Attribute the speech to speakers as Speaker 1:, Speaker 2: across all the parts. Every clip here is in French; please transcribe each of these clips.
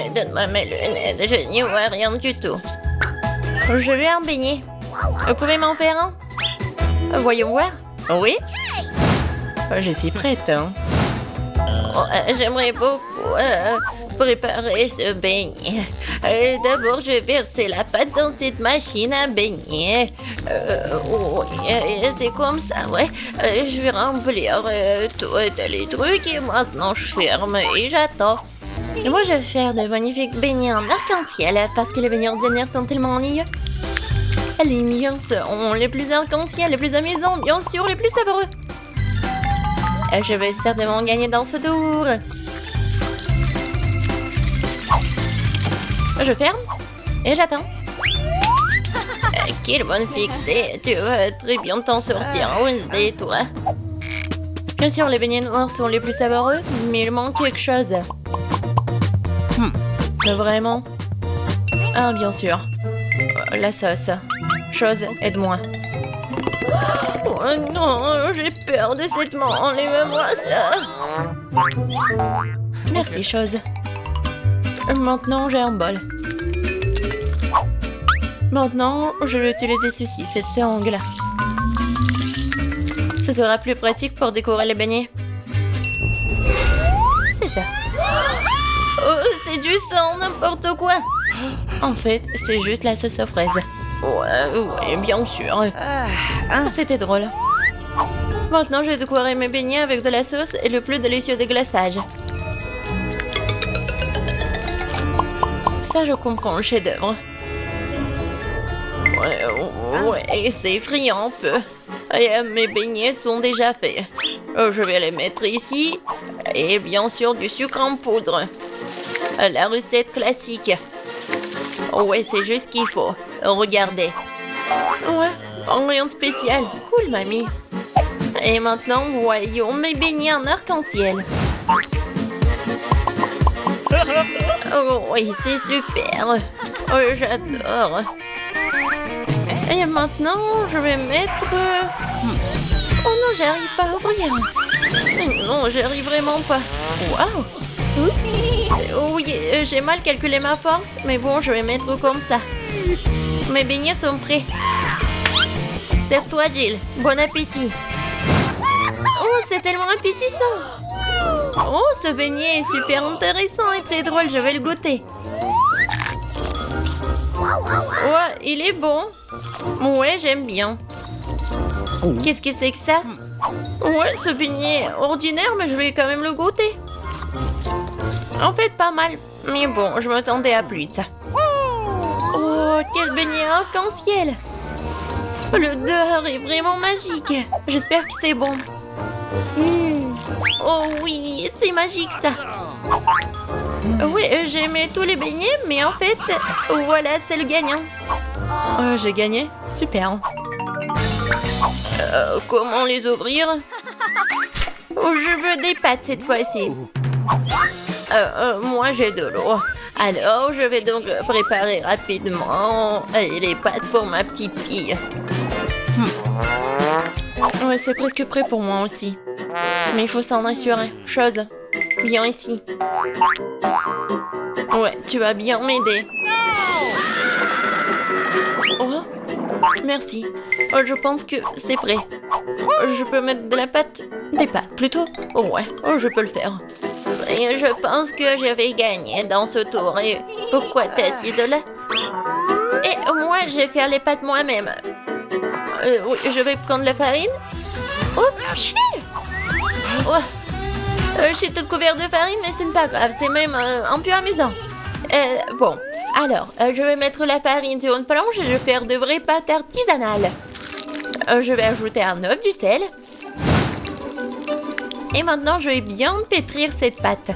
Speaker 1: donne-moi mes lunettes, je n'y vois rien du tout. Je veux un beignet. Vous pouvez m'en faire un? Voyons voir. Oui? Je suis prête. Hein. J'aimerais beaucoup préparer ce beignet. D'abord, je vais verser la pâte dans cette machine à beignet. Oui, c'est comme ça, ouais. Je vais remplir tous les trucs et maintenant je ferme et j'attends. Et moi, je vais faire de magnifiques beignets en arc-en-ciel parce que les beignets ordinaires sont tellement ennuyeux. Les miens seront les plus arc-en-ciel, les plus amusants, bien sûr, les plus savoureux. Je vais certainement gagner dans ce tour. Je ferme et j'attends. Quelle bonne fille que t'es. Tu vas très bien t'en sortir, Wednesday, toi. Bien sûr, les beignets noirs sont les plus savoureux, mais il manque quelque chose. Vraiment? Ah, bien sûr. La sauce. Chose, aide-moi. Oh non, j'ai peur de cette main. Enlève-moi ça. Merci, chose. Maintenant, j'ai un bol. Maintenant, je vais utiliser ceci, cette sangle. Ce sera plus pratique pour décorer les beignets. C'est ça. Oh, c'est du sang, n'importe quoi. En fait, c'est juste la sauce aux fraises. Ouais, bien sûr. C'était drôle. Maintenant, je vais décorer mes beignets avec de la sauce et le plus délicieux des glaçages. Ça, je comprends le chef-d'œuvre. Ouais, c'est effrayant un peu. Et, mes beignets sont déjà faits. Je vais les mettre ici. Et bien sûr, du sucre en poudre. La recette classique. Ouais, c'est juste ce qu'il faut. Regardez. Ouais, rien de spécial. Cool, mamie. Et maintenant, voyons mes beignets en arc-en-ciel. Oh oui, c'est super. Oh, j'adore. Et maintenant, je vais mettre... Oh non, j'arrive pas à ouvrir. Non, j'arrive vraiment pas. Waouh. Oui, j'ai mal calculé ma force, mais bon, je vais mettre comme ça. Mes beignets sont prêts. Serre-toi, Jill. Bon appétit. Oh, c'est tellement appétissant. Oh, ce beignet est super intéressant et très drôle. Je vais le goûter. Ouais, il est bon. Ouais, j'aime bien. Qu'est-ce que c'est que ça? Ouais, ce beignet est ordinaire, mais je vais quand même le goûter. En fait, pas mal. Mais bon, je m'attendais à plus. Oh, quel beignet arc-en-ciel. L'odeur est vraiment magique. J'espère que c'est bon. Oh oui, c'est magique ça. Oui, j'ai aimé tous les beignets, mais en fait, voilà, c'est le gagnant. J'ai gagné? Super. Comment les ouvrir? Je veux des pâtes cette fois-ci. Moi, j'ai de l'eau. Alors, je vais donc préparer rapidement les pâtes pour ma petite fille. Ouais, c'est presque prêt pour moi aussi. Mais il faut s'en assurer. Chose, viens ici. Ouais, tu vas bien m'aider. Oh, merci. Je pense que c'est prêt. Je peux mettre de la pâte? Des pâtes, plutôt? Ouais, je peux le faire. Et je pense que je vais gagner dans ce tour. Et pourquoi t'es assise là? Et moi, je vais faire les pâtes moi-même. Oui, je vais prendre la farine. Oh, chi! Oh. Je suis toute couverte de farine, mais c'est pas grave. C'est même un peu amusant. Bon, alors, je vais mettre la farine sur une planche et je vais faire de vraies pâtes artisanales. Je vais ajouter un œuf, du sel. Et maintenant, je vais bien pétrir cette pâte.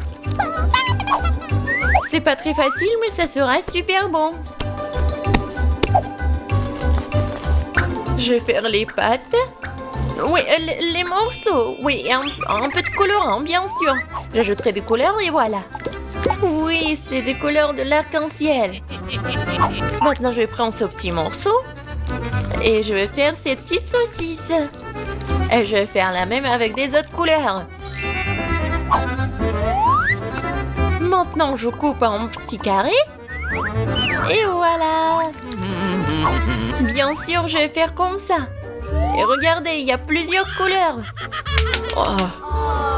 Speaker 1: C'est pas très facile, mais ça sera super bon. Je vais faire les pâtes. Oui, les morceaux. Oui, un peu de colorant, bien sûr. J'ajouterai des couleurs et voilà. Oui, c'est des couleurs de l'arc-en-ciel. Maintenant, je vais prendre ce petit morceau. Et je vais faire ces petites saucisses. Et je vais faire la même avec des autres couleurs. Maintenant, je coupe en petits carrés. Et voilà. Bien sûr, je vais faire comme ça. Et regardez, il y a plusieurs couleurs. Oh,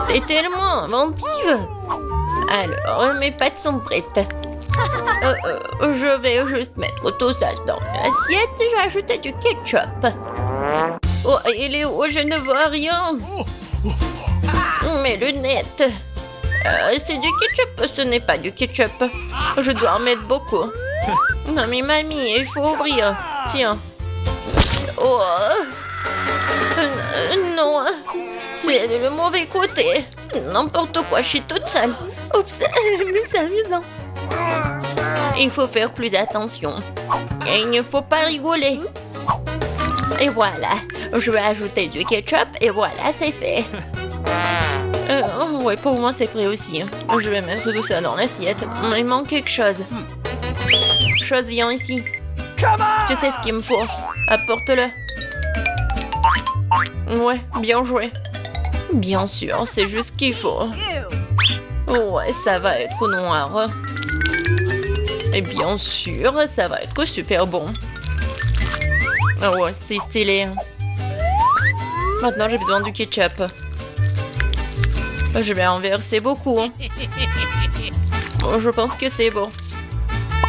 Speaker 1: t'es tellement inventive. Alors, mes pâtes sont prêtes. Je vais juste mettre tout ça dans l'assiette. Je vais ajouter du ketchup. Oh, il est où? Je ne vois rien. Mes lunettes. C'est du ketchup, ce n'est pas du ketchup. Je dois en mettre beaucoup. Non mais mamie, il faut ouvrir. Tiens. Oh. Non. C'est le mauvais côté. N'importe quoi, je suis toute seule. Oups, mais c'est amusant. Il faut faire plus attention. Et il ne faut pas rigoler. Et voilà. Je vais ajouter du ketchup et voilà, c'est fait. Ouais, pour moi c'est prêt aussi. Je vais mettre tout ça dans l'assiette. Il manque quelque chose. Chose, viens ici. Tu sais ce qu'il me faut. Apporte-le. Ouais, bien joué. Bien sûr, c'est juste ce qu'il faut. Ouais, ça va être noir. Et bien sûr, ça va être super bon. Ouais, c'est stylé. Maintenant, j'ai besoin du ketchup. Je vais en verser beaucoup. Bon, je pense que c'est bon.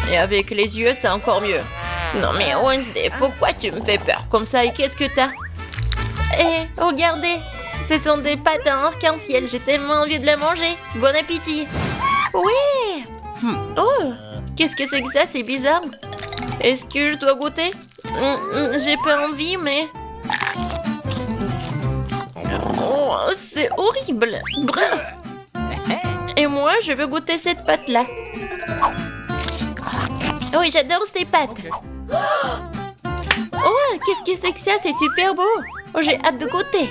Speaker 1: Et avec les yeux, c'est encore mieux. Non mais Wednesday, pourquoi tu me fais peur comme ça et qu'est-ce que t'as? Eh, regardez, ce sont des pâtes en arc-en-ciel. J'ai tellement envie de les manger. Bon appétit. Oui. Oh, qu'est-ce que c'est que ça? C'est bizarre. Est-ce que je dois goûter? J'ai pas envie, mais... Oh, c'est horrible. Et moi, je veux goûter cette pâte-là. Oui, j'adore ces pâtes. Oh, qu'est-ce que c'est que ça? C'est super beau. Oh, j'ai hâte de goûter.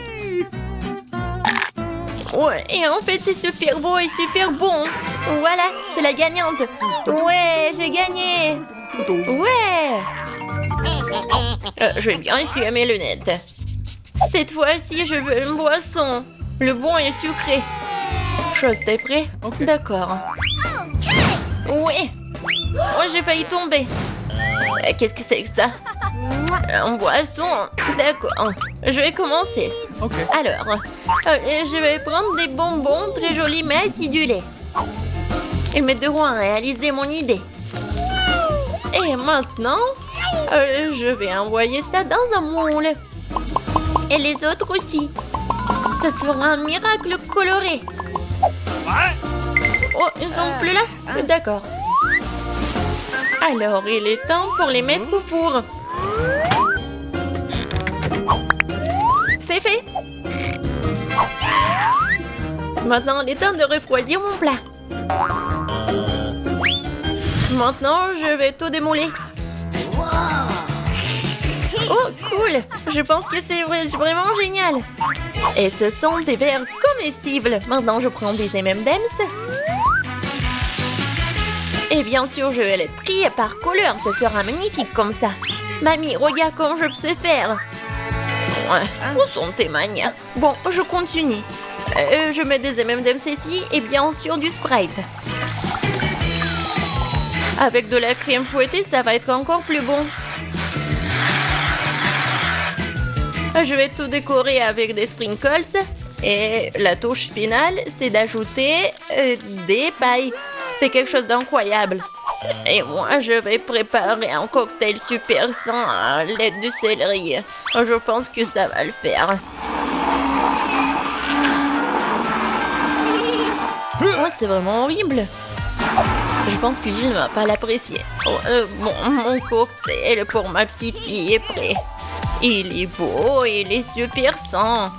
Speaker 1: Ouais, et en fait, c'est super beau et super bon. Voilà, c'est la gagnante. Ouais, j'ai gagné. Ouais. Je vais bien essuyer mes lunettes. Cette fois-ci, je veux une boisson. Le bon et sucré. Chose, t'es prêt? D'accord. Oui. Oh, j'ai failli tomber. Qu'est-ce que c'est que ça? Une boisson. D'accord. Je vais commencer. Alors, je vais prendre des bonbons très jolis mais acidulés. Ils m'aideront à réaliser mon idée. Et maintenant, je vais envoyer ça dans un moule. Et les autres aussi. Ça sera un miracle coloré. Oh, ils sont plus là? D'accord. Alors, il est temps pour les mettre au four. C'est fait. Maintenant, il est temps de refroidir mon plat. Maintenant, je vais tout démouler. Oh, cool! Je pense que c'est vraiment génial. Et ce sont des verres comestibles. Maintenant, je prends des M&M's. Et bien sûr, je vais les trier par couleur. Ça sera magnifique comme ça. Mamie, regarde comment je sais faire. Où sont tes manières? Bon, je continue. Je mets des M&M's ici et bien sûr du Sprite. Avec de la crème fouettée, ça va être encore plus bon. Je vais tout décorer avec des sprinkles. Et la touche finale, c'est d'ajouter des pailles. C'est quelque chose d'incroyable. Et moi, je vais préparer un cocktail super sain à l'aide du céleri. Je pense que ça va le faire. Oh, c'est vraiment horrible. Je pense que Gilles ne va pas l'apprécier. Oh, bon, mon cocktail pour ma petite fille est prêt. Il est beau, il est super sain.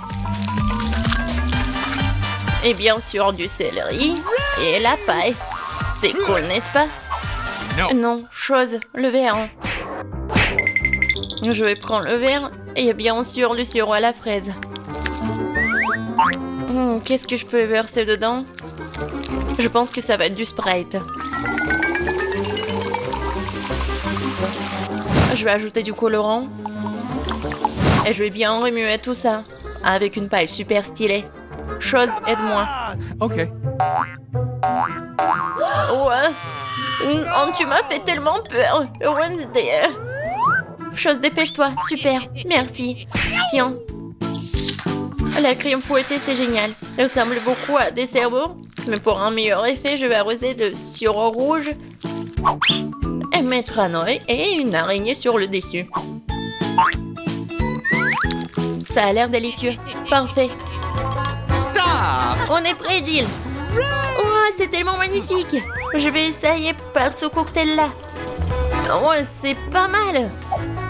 Speaker 1: Et bien sûr du céleri et la paille. C'est cool, n'est-ce pas? Non, chose, le verre. Je vais prendre le verre et bien sûr le sirop à la fraise. Qu'est-ce que je peux verser dedans? Je pense que ça va être du Sprite. Je vais ajouter du colorant. Et je vais bien remuer tout ça avec une paille super stylée. Chose, aide-moi.
Speaker 2: Ok.
Speaker 1: Ouais. Non, tu m'as fait tellement peur. Wednesday. Chose, dépêche-toi. Super. Merci. Tiens. La crème fouettée, c'est génial. Elle ressemble beaucoup à des cerveaux. Mais pour un meilleur effet, je vais arroser de sirop rouge et mettre un œil et une araignée sur le dessus. Ça a l'air délicieux. Parfait.
Speaker 2: Stop!
Speaker 1: On est prêt, Jill. Oh, c'est tellement magnifique. Je vais essayer par ce cocktail-là. Oh, c'est pas mal.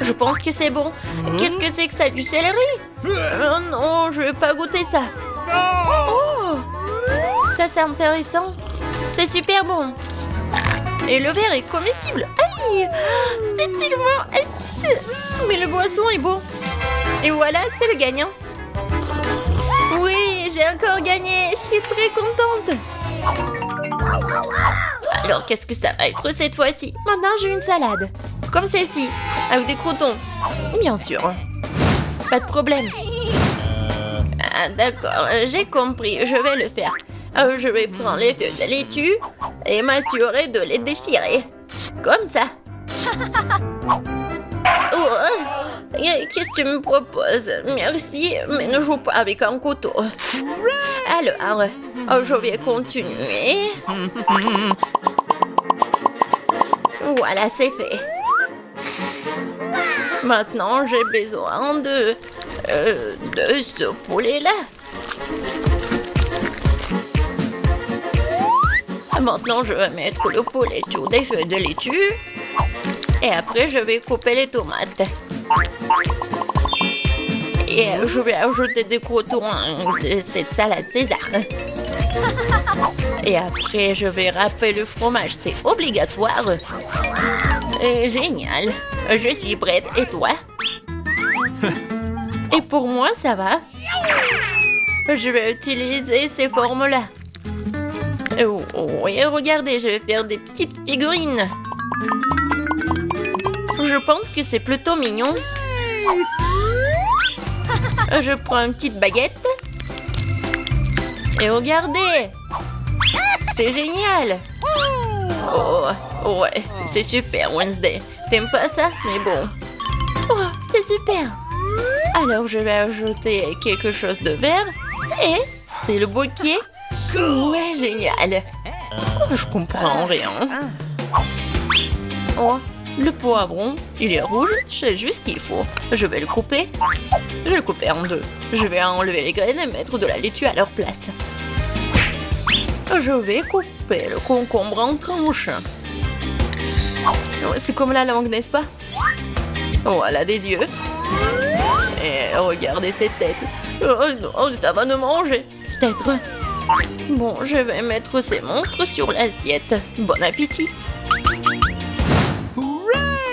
Speaker 1: Je pense que c'est bon. Qu'est-ce que c'est que ça? Du céleri? Oh non, je vais pas goûter ça. Oh, ça c'est intéressant. C'est super bon. Et le verre est comestible. Aïe, c'est tellement acide. Mais le boisson est bon. Et voilà, c'est le gagnant. Oui, j'ai encore gagné. Je suis très contente. Alors, qu'est-ce que ça va être cette fois-ci? Maintenant, j'ai une salade. Comme celle-ci, avec des croutons. Bien sûr. Pas de problème. Ah, d'accord, j'ai compris. Je vais le faire. Je vais prendre les feuilles de laitue et m'assurer de les déchirer. Comme ça. Oh, qu'est-ce que tu me proposes? Merci, mais ne joue pas avec un couteau. Alors, je vais continuer. Voilà, c'est fait. Maintenant, j'ai besoin de ce poulet-là. Maintenant, je vais mettre le poulet sur des feuilles de laitue. Et après, je vais couper les tomates. Et je vais ajouter des croutons de cette salade César. Et après, je vais râper le fromage. C'est obligatoire. Génial. Je suis prête. Et toi? Et pour moi, ça va. Je vais utiliser ces formes-là. Oui, regardez, je vais faire des petites figurines. Je pense que c'est plutôt mignon. Je prends une petite baguette. Et regardez. C'est génial. Oh, ouais, c'est super, Wednesday. T'aimes pas ça? Mais bon. Oh, c'est super. Alors, je vais ajouter quelque chose de vert. Et c'est le bouquet. Ouais, génial. Oh, je comprends rien. Oh, le poivron, il est rouge, c'est juste ce qu'il faut. Je vais le couper. Je vais le couper en deux. Je vais enlever les graines et mettre de la laitue à leur place. Je vais couper le concombre en tranches. C'est comme la langue, n'est-ce pas? Voilà des yeux. Et regardez cette tête. Oh non, ça va nous manger. Peut-être. Bon, je vais mettre ces monstres sur l'assiette. Bon appétit.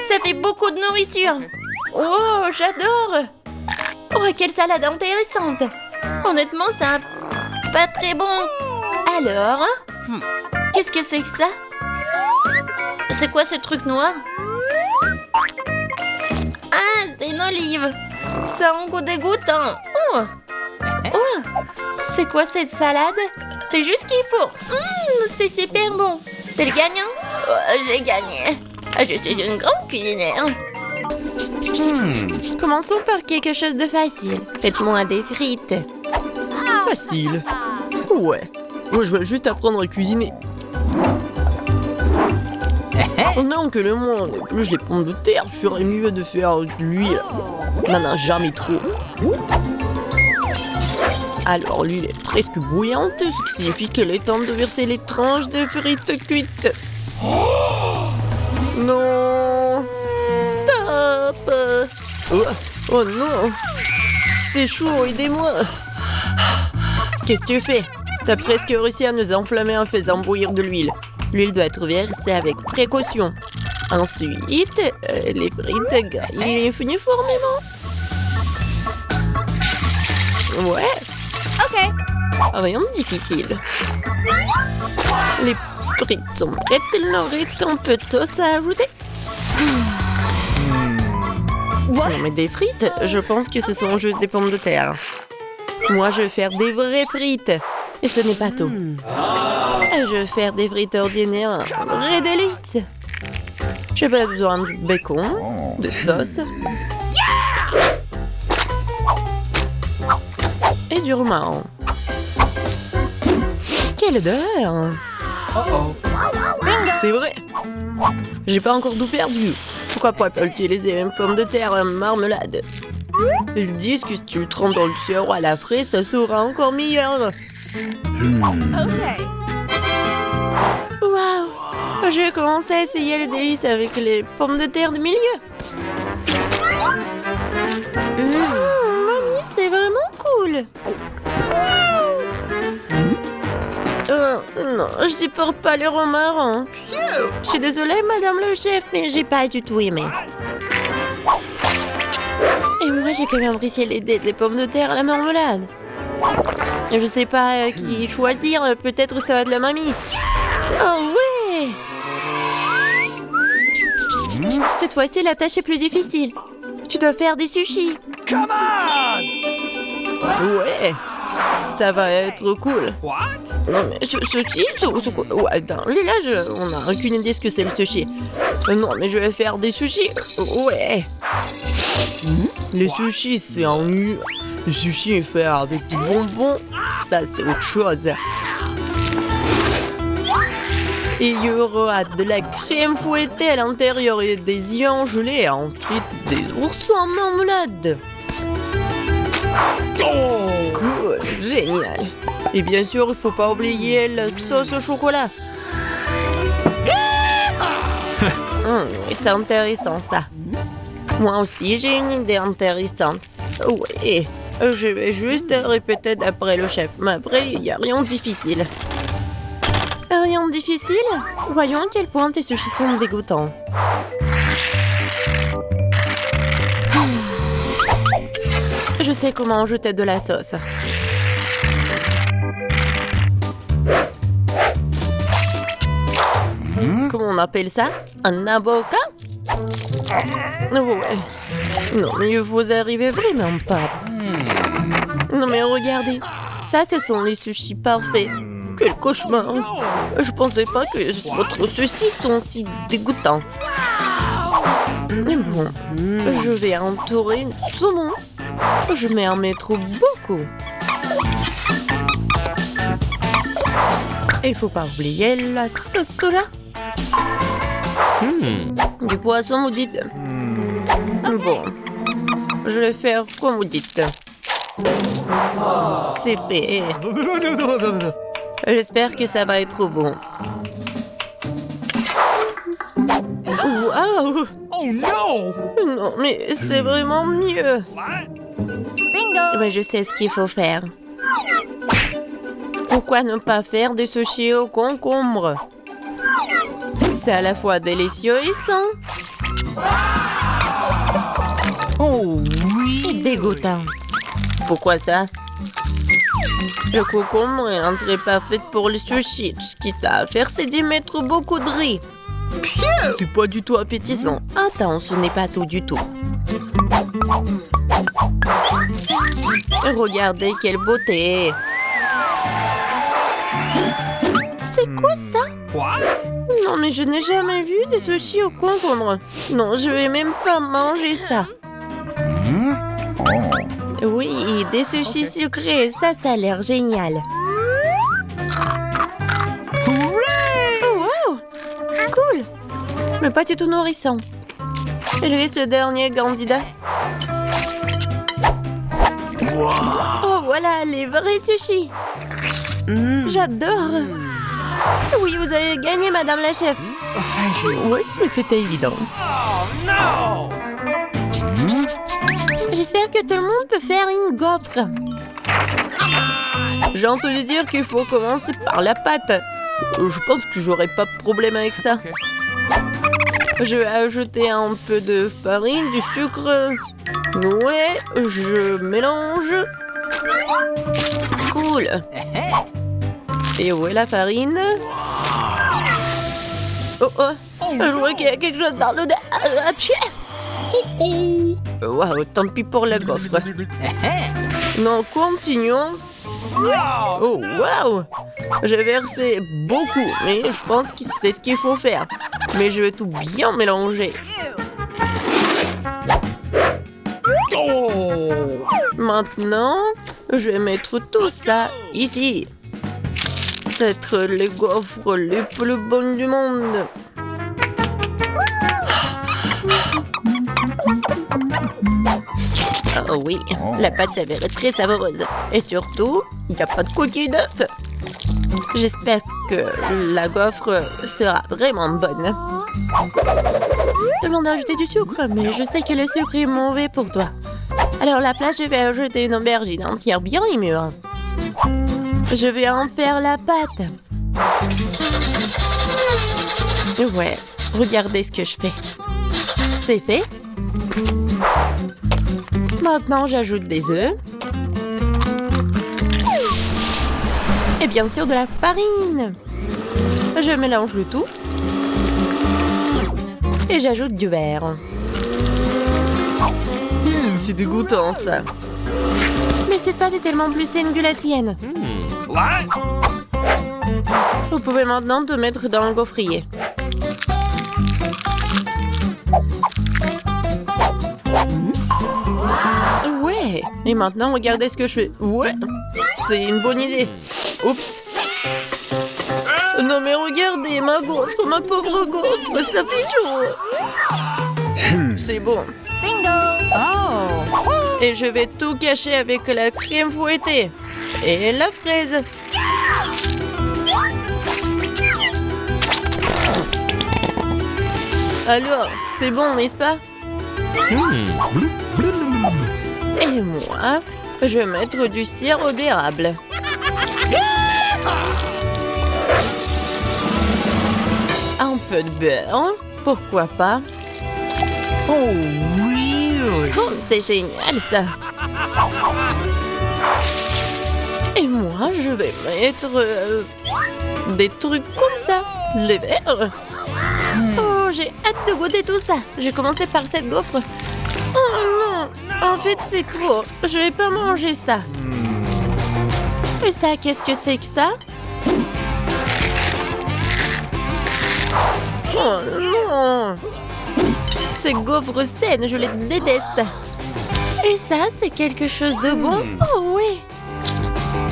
Speaker 1: Ça fait beaucoup de nourriture. Oh, j'adore. Oh, quelle salade intéressante. Honnêtement, ça pas très bon. Alors, qu'est-ce que c'est que ça? C'est quoi ce truc noir? Ah, c'est une olive. Ça a un goût dégoûtant. Oh, oh, c'est quoi cette salade? C'est juste ce qu'il faut. C'est super bon. C'est le gagnant? Oh, j'ai gagné. Je suis une grande cuisinière. Commençons par quelque chose de facile. Faites-moi des frites.
Speaker 3: Facile. Ouais. Moi, je vais juste apprendre à cuisiner. Non, que le monde épluche les pommes de terre, je ferais mieux de faire de l'huile. N'en a jamais trop. Alors, l'huile est presque bouillante, ce qui signifie qu'il est temps de verser les tranches de frites cuites. Non! Stop! Oh non! C'est chaud, aidez-moi! Qu'est-ce que tu fais? T'as presque réussi à nous enflammer en faisant bouillir de l'huile. L'huile doit être versée avec précaution. Ensuite, les frites gagnent uniformément. Ouais. Ok. Rien de difficile. Les frites sont prêtes, il leur reste un peu de sauce à ajouter. Non mais des frites, je pense que ce sont juste des pommes de terre. Moi, je vais faire des vraies frites. Et ce n'est pas tout. Je vais faire des frites ordinaires, vrai délice. J'ai pas besoin de bacon, de sauce et du romarin. Quelle odeur! C'est vrai. J'ai pas encore tout perdu. Pourquoi pas utiliser une pomme de terre en marmelade? Ils disent que si tu le trempes dans le sirop à la fraise, ça sera encore meilleur. Waouh! Je vais commencer à essayer les délices avec les pommes de terre du milieu. Mamie, c'est vraiment cool. Non, je supporte pas le romarin. Je suis désolée, madame le chef, mais j'ai pas du tout aimé. Et moi, j'ai quand même apprécié les pommes de terre à la marmelade. Je sais pas qui choisir, peut-être ça va de la mamie. Oh ouais! Cette fois-ci, la tâche est plus difficile. Tu dois faire des sushis.
Speaker 2: Come on!
Speaker 3: Ouais, ça va être cool.
Speaker 2: What?
Speaker 3: Non mais sushi, ouais, dans le village, on n'a aucune idée ce que c'est le sushi. Non mais je vais faire des sushis. Ouais. Les sushis, c'est en nu. Le sushi est fait avec du bonbon. Ça, c'est autre chose. Et il y aura de la crème fouettée à l'intérieur et des œufs gelés. Et ensuite, des oursons en marmelade. Cool, génial. Et bien sûr, il faut pas oublier la sauce au chocolat. C'est intéressant ça. Moi aussi, j'ai une idée intéressante. Oui, je vais juste répéter d'après le chef. Mais après, il n'y a rien de difficile. Rien de difficile? Voyons à quel point tes sushis sont dégoûtants. Je sais comment ajouter de la sauce. Comment on appelle ça? Un avocat? Ouais. Non, mais vous arrivez vraiment pas. Non, mais regardez. Ça, ce sont les sushis parfaits. Quel cauchemar. Je pensais pas que votre sushi sont si dégoûtants. Mais bon, je vais entourer le saumon. Je vais en mettre beaucoup. Il faut pas oublier la sauce soja. Du poisson, vous dites? Bon, je vais faire comme vous dites. C'est fait. J'espère que ça va être bon. Waouh!
Speaker 2: Oh no!
Speaker 3: Non, mais c'est vraiment mieux.
Speaker 2: What?
Speaker 4: Bingo!
Speaker 3: Mais je sais ce qu'il faut faire. Pourquoi ne pas faire des sushis au concombre? C'est à la fois délicieux et sain.
Speaker 2: Oh
Speaker 3: Et
Speaker 2: oui!
Speaker 3: dégoûtant. Pourquoi ça? Le concombre est l'entrée parfaite pour les sushis. Tout ce qu'il t'a à faire, c'est d'y mettre beaucoup de riz. C'est pas du tout appétissant. Attends, ce n'est pas tout du tout. Regardez quelle beauté. C'est quoi ça?
Speaker 2: What?
Speaker 3: Non, mais je n'ai jamais vu des sushis au concombre. Non, je vais même pas manger ça. Oui, des sushis sucrés, ça a l'air génial. Oh, wow! Cool! Mais pas du tout nourrissant. Il reste le dernier candidat. Oh, voilà, les vrais sushis. J'adore. Oui, vous avez gagné, madame la chef.
Speaker 2: Oh, thank you.
Speaker 3: Oui, mais c'était évident.
Speaker 2: Oh no!
Speaker 3: J'espère que tout le monde peut faire une gaufre. J'ai entendu dire qu'il faut commencer par la pâte. Je pense que j'aurai pas de problème avec ça. Je vais ajouter un peu de farine, du sucre. Ouais, je mélange. Cool. Et où est la farine? Oh oh, je vois qu'il y a quelque chose dans le... Waouh, tant pis pour la gaufre. Non, continuons.
Speaker 2: No!
Speaker 3: Oh, waouh! J'ai versé beaucoup, mais je pense que c'est ce qu'il faut faire. Mais je vais tout bien mélanger.
Speaker 2: Oh!
Speaker 3: Maintenant, je vais mettre tout ça ici. Peut-être les gaufres les plus bonnes du monde. Oh oui, la pâte s'avère très savoureuse. Et surtout, il n'y a pas de coquille d'œuf. J'espère que la gaufre sera vraiment bonne. Tout le monde a ajouté du sucre, mais je sais que le sucre est mauvais pour toi. Alors à la place, je vais ajouter une aubergine entière bien mûre. Je vais en faire la pâte. Ouais, regardez ce que je fais. C'est fait. Maintenant, j'ajoute des œufs. Et bien sûr, de la farine. Je mélange le tout. Et j'ajoute du verre. C'est dégoûtant, ça. Mais cette pâte est tellement plus saine que la tienne.
Speaker 2: What?
Speaker 3: Vous pouvez maintenant te mettre dans le gaufrier. Ouais. Et maintenant, regardez ce que je fais. Ouais. C'est une bonne idée. Oups. Non mais regardez, ma gaufre, ma pauvre gaufre, ça fait chaud. C'est bon.
Speaker 4: Bingo! Oh!
Speaker 3: Et je vais tout cacher avec la crème fouettée. Et la fraise. Alors, c'est bon, n'est-ce pas? Et moi, je vais mettre du sirop d'érable. Un peu de beurre, pourquoi pas? Oh oui! Oh, c'est génial ça! Et moi, je vais mettre des trucs comme ça, les verres. Oh, j'ai hâte de goûter tout ça. J'ai commencé par cette gaufre. Oh non, en fait c'est trop. Je vais pas manger ça. Et ça, qu'est-ce que c'est que ça? Oh non! Ces gaufres saines, je les déteste. Et ça, c'est quelque chose de bon? Oh oui!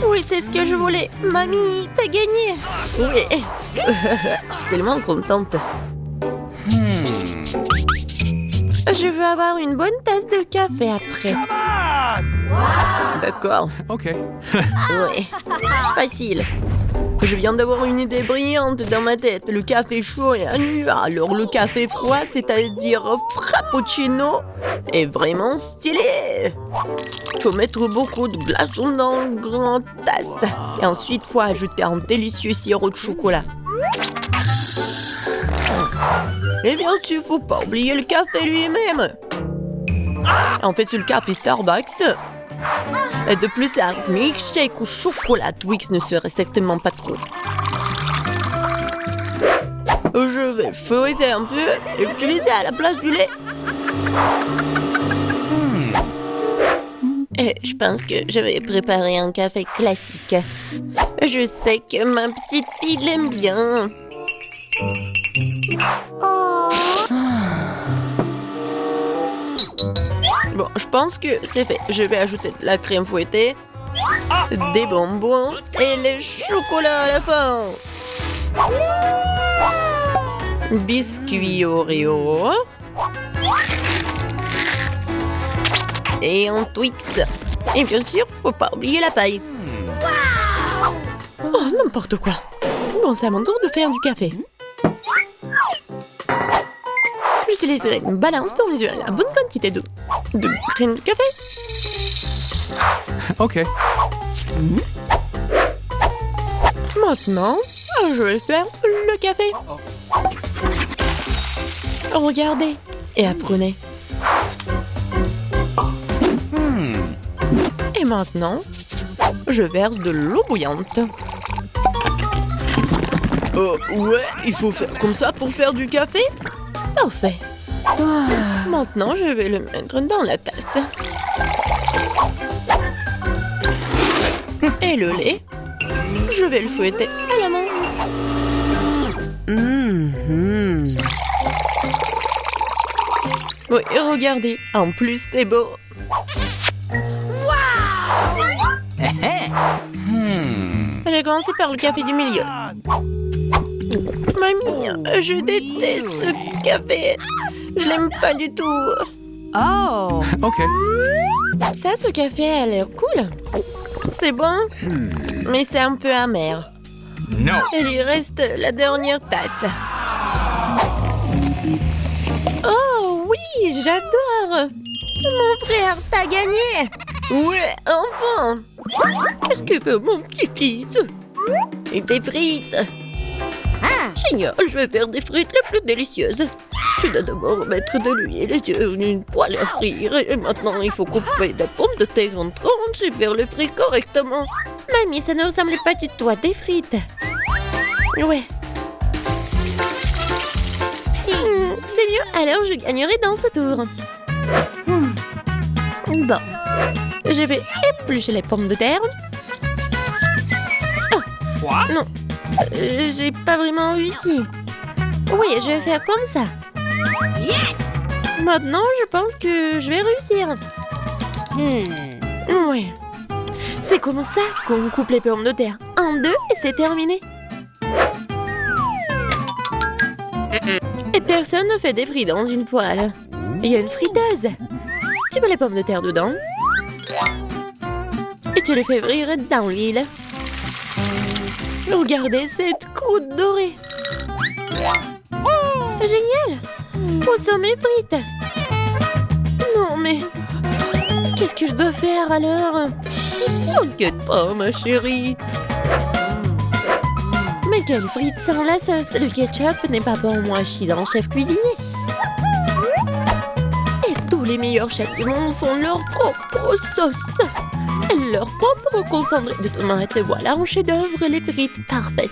Speaker 3: Oui, c'est ce que je voulais. Mamie, t'as gagné. Oui. Je suis tellement contente. Je veux avoir une bonne tasse de café après. D'accord.
Speaker 2: Okay.
Speaker 3: Oui. Facile. Je viens d'avoir une idée brillante dans ma tête. Le café chaud est nu. Alors le café froid, c'est-à-dire frappuccino, est vraiment stylé. Faut mettre beaucoup de glaçons dans une grande tasse. Et ensuite, faut ajouter un délicieux sirop de chocolat. Et bien sûr, faut pas oublier le café lui-même. En fait, c'est le café Starbucks. Et de plus, un milkshake au chocolat Twix ne serait certainement pas trop. Je vais feuilleter un peu et utiliser à la place du lait. Et je pense que je vais préparer un café classique. Je sais que ma petite fille l'aime bien. Bon, je pense que c'est fait. Je vais ajouter de la crème fouettée, des bonbons et les chocolats à la fin. Biscuits Oreo. Et un Twix. Et bien sûr, faut pas oublier la paille. Oh, n'importe quoi. Bon, c'est à mon tour de faire du café. J'utiliserai une balance pour mesurer la bonne quantité de graines de café.
Speaker 2: Okay.
Speaker 3: Maintenant, je vais faire le café. Regardez et apprenez. Et maintenant, je verse de l'eau bouillante. Ouais, il faut faire comme ça pour faire du café? Parfait. Maintenant, je vais le mettre dans la tasse.
Speaker 1: Et le lait? Je vais le fouetter à la main. Oui, regardez. En plus, c'est beau. J'ai commencé par le café du milieu. Mamie, je déteste ce café. Je l'aime pas du tout.
Speaker 4: Oh.
Speaker 2: Okay.
Speaker 1: Ça, ce café a l'air cool. C'est bon, mais c'est un peu amer.
Speaker 2: No.
Speaker 1: Et il reste la dernière tasse. Oh oui, j'adore. Mon frère, t'as gagné. Ouais, enfin. Qu'est-ce que veut mon petit fils? Et des frites. Génial, je vais faire des frites les plus délicieuses. Tu dois d'abord mettre de l'huile sur une poêle à frire. Et maintenant, il faut couper des pommes de terre en tranches et faire les frites correctement. Mamie, ça ne ressemble pas du tout à des frites. Ouais. C'est mieux, alors je gagnerai dans ce tour. Bon. Je vais éplucher les pommes de terre.
Speaker 2: What?
Speaker 1: Non, j'ai pas vraiment réussi. Oui, je vais faire comme ça. Yes! Maintenant, je pense que je vais réussir. Oui. C'est comme ça qu'on coupe les pommes de terre. En deux et c'est terminé. Et personne ne fait des frites dans une poêle. Il y a une friteuse. Tu mets les pommes de terre dedans. Et tu les fais frire dans l'huile. Regardez cette croûte dorée. Génial! Où sont mes frites? Non, mais... qu'est-ce que je dois faire alors? T'inquiète pas, ma chérie. Mais quelle frite sans la sauce? Le ketchup n'est pas pour moi, je suis un chef cuisinier. Et tous les meilleurs chefs du monde font leur propre sauce. Leur propre concentré de tomates. Voilà un chef-d'œuvre, les frites parfaites.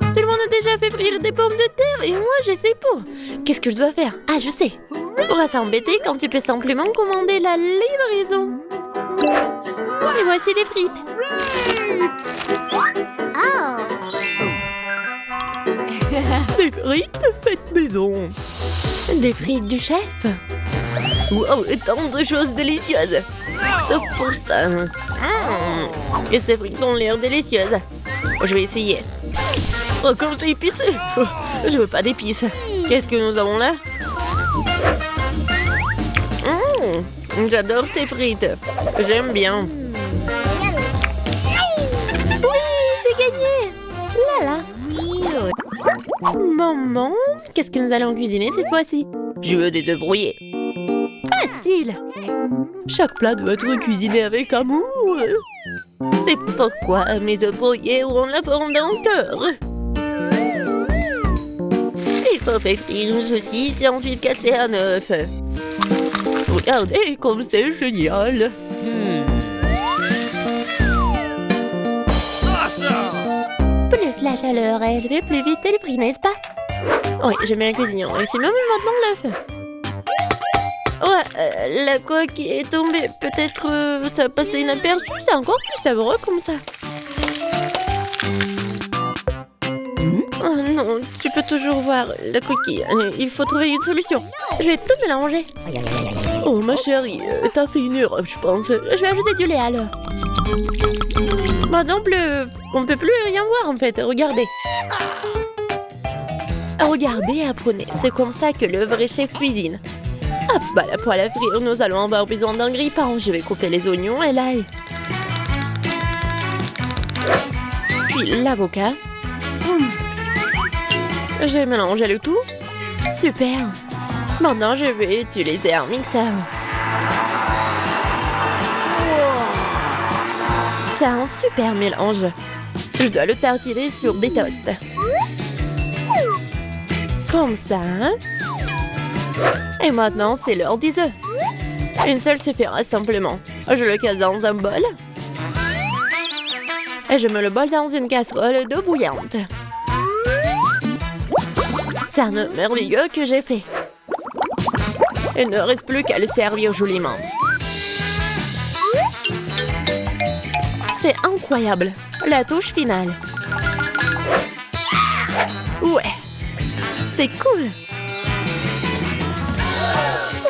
Speaker 1: Tout le monde a déjà fait frire des pommes de terre et moi je sais pas. Qu'est-ce que je dois faire? Ah, je sais. Pourra s'embêter quand tu peux simplement commander la livraison. Et voici des frites. Des frites faites maison. Des frites du chef. Wow, tant de choses délicieuses. Sauf pour ça. Et ces frites ont l'air délicieuses. Je vais essayer. Oh, comme c'est épicé. Oh, je veux pas d'épices. Qu'est-ce que nous avons là? J'adore ces frites. J'aime bien. Oui, j'ai gagné. Là, là. Maman, qu'est-ce que nous allons cuisiner cette fois-ci? Je veux des œufs brouillés. Facile. Chaque plat doit être cuisiné avec amour. C'est pourquoi mes œufs brouillés auront la forme d'un cœur. Il faut faire frire une saucisse et ensuite casser un œuf. Regardez comme c'est génial. Plus la chaleur élevée, plus vite elle brille, n'est-ce pas? Oui, j'aime bien cuisiner. C'est même maintenant l'œuf. Ouais, la coque est tombée. Peut-être ça a passé inaperçu. C'est encore plus savoureux comme ça. Oh non, tu peux toujours voir la coquille. Il faut trouver une solution. Je vais tout mélanger. Oh ma chérie, t'as fait une erreur, je pense. Je vais ajouter du lait alors. Maintenant, on ne peut plus rien voir en fait. Regardez. Regardez, apprenez. C'est comme ça que le vrai chef cuisine. Hop, bah la poêle à frire, nous allons avoir besoin d'un grille-pain. Je vais couper les oignons et l'ail. Puis l'avocat. J'ai mélangé le tout. Super. Maintenant, je vais utiliser un mixeur. C'est un super mélange. Je dois le tartiner sur des toasts. Comme ça. Et maintenant, c'est l'heure des œufs. Une seule suffira simplement. Je le casse dans un bol. Et je mets le bol dans une casserole d'eau bouillante. C'est un œuf merveilleux que j'ai fait. Il ne reste plus qu'à le servir joliment. C'est incroyable. La touche finale. Ouais. C'est cool.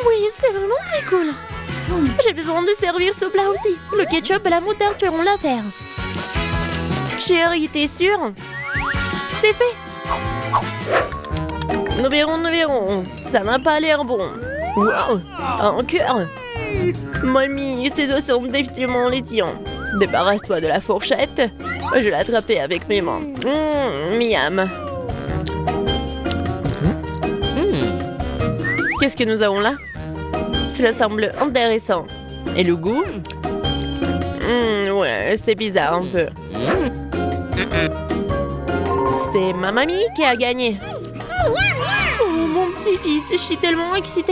Speaker 1: Oui, c'est vraiment très cool. J'ai besoin de servir ce plat aussi. Le ketchup et la moutarde feront l'affaire. Chérie, t'es sûre? C'est fait. Nous verrons. Ça n'a pas l'air bon. Wow, un cœur. Mamie, ces os sont définitivement les tiens. Débarrasse-toi de la fourchette. Je vais l'attraper avec mes mains. Miam. Qu'est-ce que nous avons là? Cela semble intéressant. Et le goût? Ouais, c'est bizarre un peu. C'est ma mamie qui a gagné. Oh, mon petit-fils, je suis tellement excitée.